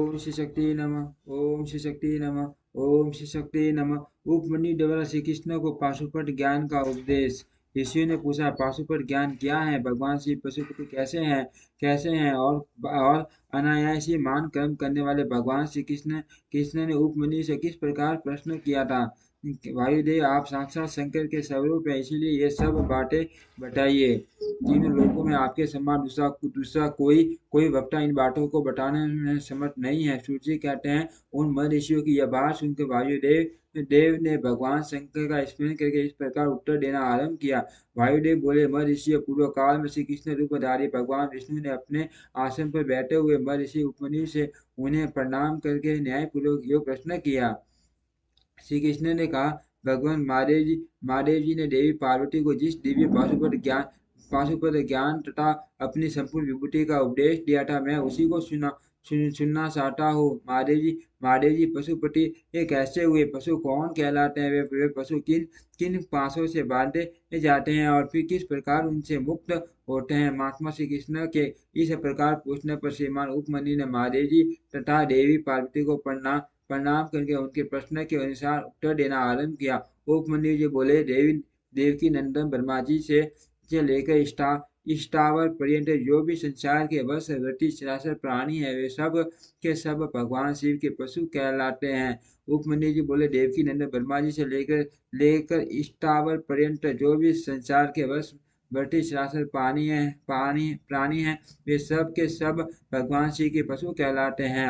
ओम श्री शक्ति नमः। ओम श्री शक्ति नमः। ओम श्री शक्ति नमः। उपमन्यु द्वारा श्री कृष्ण को पाशुपत ज्ञान का उपदेश। ऋषियों ने पूछा, पाशुपत ज्ञान क्या है? भगवान श्री पशुपति कैसे हैं और अनायासी मान कर्म करने वाले भगवान श्री कृष्ण कृष्ण ने उपमन्यु से किस प्रकार प्रश्न किया था? वायुदेव, आप साक्षात शंकर के स्वरूप हैं, इसीलिए ये सब बातें बताइए। तीनों लोकों में आपके समान दूसरा कोई कोई वक्ता इन बातों को बताने में समर्थ नहीं है। सूर्य जी कहते हैं, उन महर्षियों की यह बात सुनकर वायुदेव देव ने भगवान शंकर का स्मरण करके इस प्रकार उत्तर देना आरंभ किया। वायुदेव बोले, महर्षियों, पूर्व काल में श्री कृष्ण रूपधारी भगवान विष्णु ने अपने आसन पर बैठे हुए महर्षि उपमन्यु से उन्हें प्रणाम करके न्यायपूर्वक यो प्रश्न किया। श्री कृष्ण ने कहा, भगवान महादेव जी ने देवी पार्वती को जिस दिव्य पाशुपत ज्ञान तथा अपनी संपूर्ण विभूति का उपदेश दिया था, मैं उसी को सुनना चाहता हूँ। महादेव जी पशुपति ये कैसे हुए? पशु कौन कहलाते हैं? वे पशु किन किन पासों से बांधे जाते हैं और फिर किस प्रकार उनसे मुक्त होते हैं? महात्मा श्री कृष्ण के इस प्रकार पूछने पर श्रीमान उपमन्यु ने महादेव जी तथा देवी पार्वती को प्रणाम करके उनके प्रश्न के अनुसार उत्तर देना आरंभ किया। उपमन्यु जी बोले, देवकी नंदन ब्रह्मा जी से लेकर स्थावर पर्यंत जो भी संसार के वशवर्ती चराचर प्राणी है, वे सब के सब भगवान शिव के पशु कहलाते हैं। उपमन्यु जी बोले, देवकी नंदन ब्रह्मा जी से लेकर स्थावर पर्यंत जो भी संसार के वशवर्ती चराचर प्राणी है, वे सब के सब भगवान शिव के पशु कहलाते हैं।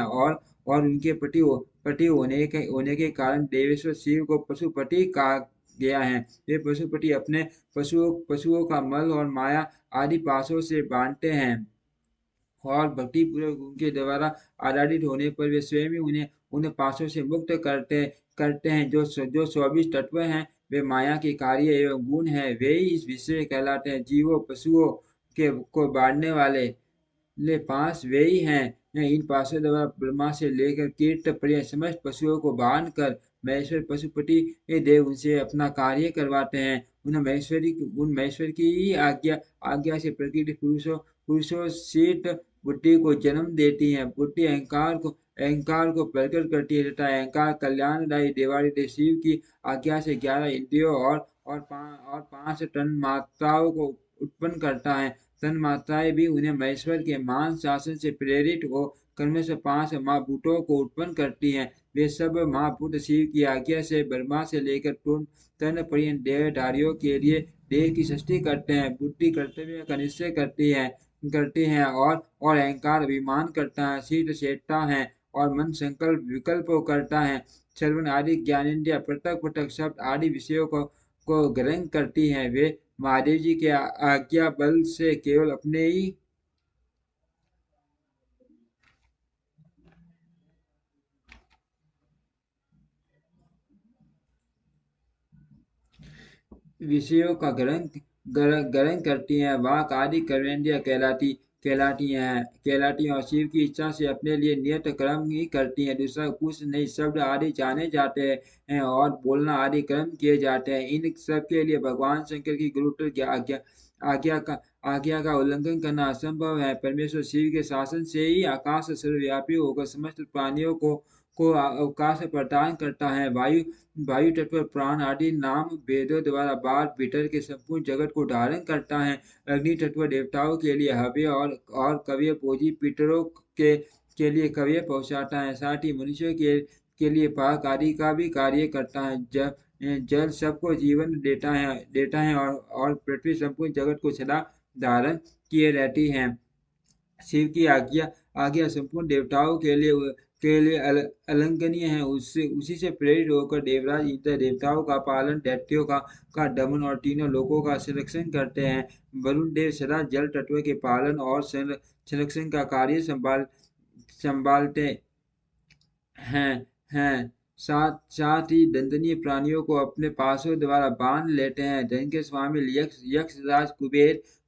और उनके पति होने के कारण देवेश्वर शिव को पशुपति कहा गया है। वे पशुपति अपने पशुओं का मल और माया आदि पाशों से बांधते हैं और भक्ति पूर्वक उनके द्वारा आराधित होने पर वे स्वयं ही उन्हें पाशों से मुक्त करते हैं। जो 24 तत्व हैं, वे माया के कार्य एवं गुण हैं, वे ही इस विषय कहलाते हैं। जीवों पशुओं के को बांधने वाले ले पास वे ही हैं। इन पार्षद द्वारा ब्रह्मा से लेकर कीट पर्यंत समस्त पशुओं को बांध कर महेश्वर पशुपति ये देव उनसे अपना कार्य करवाते हैं। उन महेश्वर की ही आज्ञा से प्रकृति पुरुषों शीत बुद्धि को जन्म देती है। बुद्धि अहंकार को प्रकट करती है तथा अहंकार कल्याणदायी देवादिदेव शिव की आज्ञा से 11 इंद्रियों और 5 तन मात्राओं को उत्पन्न करता है। तन मात्राएं भी उन्हें महेश्वर के मान शासन से प्रेरित हो कर्म से 5 महाभूतों को उत्पन्न करती हैं। वे सब महाभूत शिव की आज्ञा से ब्रह्मा से लेकर पूर्ण तन पर्यंत देहधारियों के लिए देह की सृष्टि करते हैं। बुद्धि कर्तव्य का निश्चय करती है और अहंकार अभिमान करता है। शीत चेतता है और मन संकल्प विकल्प करता है। श्रवण आदि ज्ञानेन्द्रिय पृथक शब्द आदि विषयों को ग्रहण करती है। वे महादेव जी के आज्ञा बल से केवल अपने ही विषयों का ग्रहण करती हैं। वाक आदि कर्मेंद्रिय कहलाती हैं और शिव की इच्छा से अपने लिए नियत कर्म ही करती हैं। दूसरा कुछ नहीं, शब्द आदि जाने जाते हैं और बोलना आदि कर्म किए जाते हैं। इन सब के लिए भगवान शंकर की गुरुतर की आज्ञा का उल्लंघन करना असंभव है। परमेश्वर शिव के शासन से ही आकाश सर्वव्यापी होकर समस्त प्राणियों को अवकाश प्रदान करता है। वायु तत्व प्राण आदि नाम वेदों द्वारा बाहर भीतर के संपूर्ण जगत को धारण करता है। अग्नि तत्व देवताओं के लिए हव्य और कव्य पूजी पितरों के लिए कव्य पहुंचाता है। साथ ही मनुष्यों के लिए पाक आदि का भी कार्य करता है। जल सबको जीवन देता है और पृथ्वी संपूर्ण जगत को सदा धारण किए रहती है। शिव की आज्ञा संपूर्ण देवताओं के लिए अलंघनीय है। उसी से प्रेरित होकर देवराज इंद्र देवताओं का पालन, दैत्यों का दमन और तीनों लोकों का संरक्षण करते हैं। वरुण देव सदा जल तत्व के पालन और संरक्षण का कार्य संभालते हैं। साथ ही दंडनीय प्राणियों को अपने पासों द्वारा बांध लेते हैं। धन के स्वामी यक्ष राज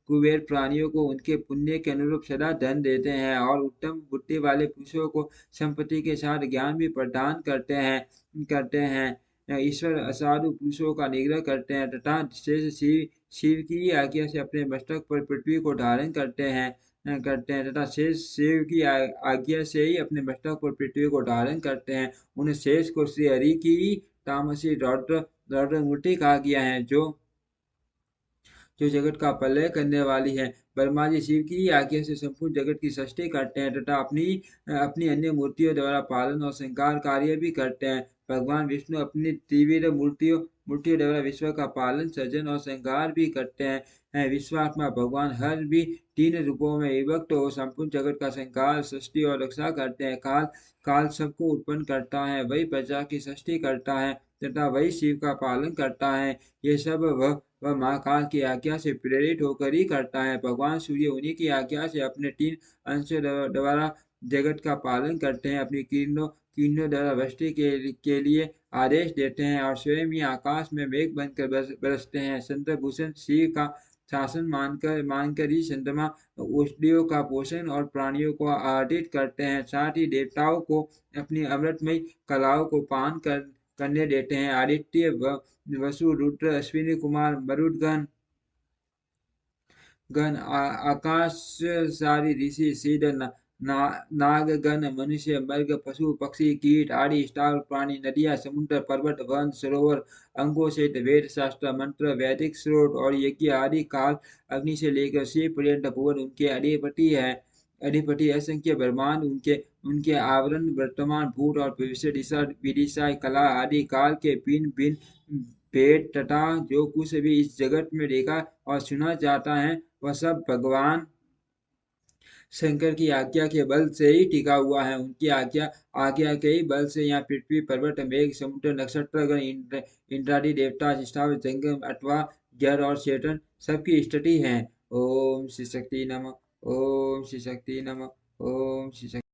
कुबेर प्राणियों को उनके पुण्य के अनुरूप सदा धन देते हैं और उत्तम बुद्धि वाले पुरुषों को संपत्ति के साथ ज्ञान भी प्रदान करते हैं। ईश्वर असाधु पुरुषों का निग्रह करते हैं तथा शेष शिव की ही आज्ञा से अपने मस्तक पर पृथ्वी को धारण करते हैं। करते हैं तथा शेष शिव की आज्ञा से ही अपने मस्तक पर पृथ्वी को धारण करते हैं। उन्हें शेष को श्री हरि की तामसी रौद्र मूर्ति कहा गया है, जो जगत का प्रलय करने वाली है। ब्रह्मा जी शिव की आज्ञा से संपूर्ण जगत की सृष्टि करते हैं तथा अपनी अपनी अन्य मूर्तियों द्वारा पालन और संहार कार्य भी करते हैं। भगवान विष्णु अपनी तीव्र मूर्तियों मूर्तियों द्वारा विश्व का पालन सृजन और संहार भी करते हैं। विश्वात्मा भगवान हर भी तीन रूपों में विभक्त हो संपूर्ण जगत का संहार सृष्टि और रक्षा करते हैं। काल काल सबको उत्पन्न करता है, वही प्रजा की सृष्टि करता है तथा वही शिव का पालन करता है। ये सब वह महाकाल की आज्ञा से प्रेरित होकर ही करता है। भगवान सूर्य उन्हीं की आज्ञा से अपने तीन अंशों द्वारा जगत का पालन करते हैं। अपनी किरणों द्वारा वृष्टि के लिए आदेश देते हैं और स्वयं ही आकाश में मेघ बनकर बरसते हैं। चंद्रभूषण शिव का शासन मानकर ही चंद्रमा औषधियों का पोषण और प्राणियों को आदित करते हैं। साथ ही देवताओं को अपनी अमृतमयी कलाओं को पान करने देते हैं। आदित्य वसु रुद्र अश्विनी कुमार मरुदगण आकाश सारी ऋषि सिद्ध नागगण मनुष्य मृग पशु पक्षी कीट आदि स्टार प्राणी नदियां समुद्र पर्वत वन सरोवर अंगों सहित वेद शास्त्र मंत्र वैदिक स्रोत और यज्ञ आदि काल अग्नि से लेकर शिव पर्यंत भुवन उनके अधिपति है। अधिपति असंख्य ब्रह्मांड उनके उनके आवरण वर्तमान भूत और भविष्य दिशा विदिशा कला आदि काल के भिन्न भिन्न भेद तथा जो कुछ भी इस जगत में देखा और सुना जाता है वह सब भगवान शंकर की आज्ञा के बल से ही टिका हुआ है। उनकी आज्ञा के ही बल से यहाँ पृथ्वी पर्वत मेघ समुद्र नक्षत्रगण इंद्रादि देवता स्थावर जंगम अथवा जड़ और चेतन सबकी स्थिति है। ओम श्री शक्ति नमः। ओम श्री शक्ति नमः। ओम श्री शक्ति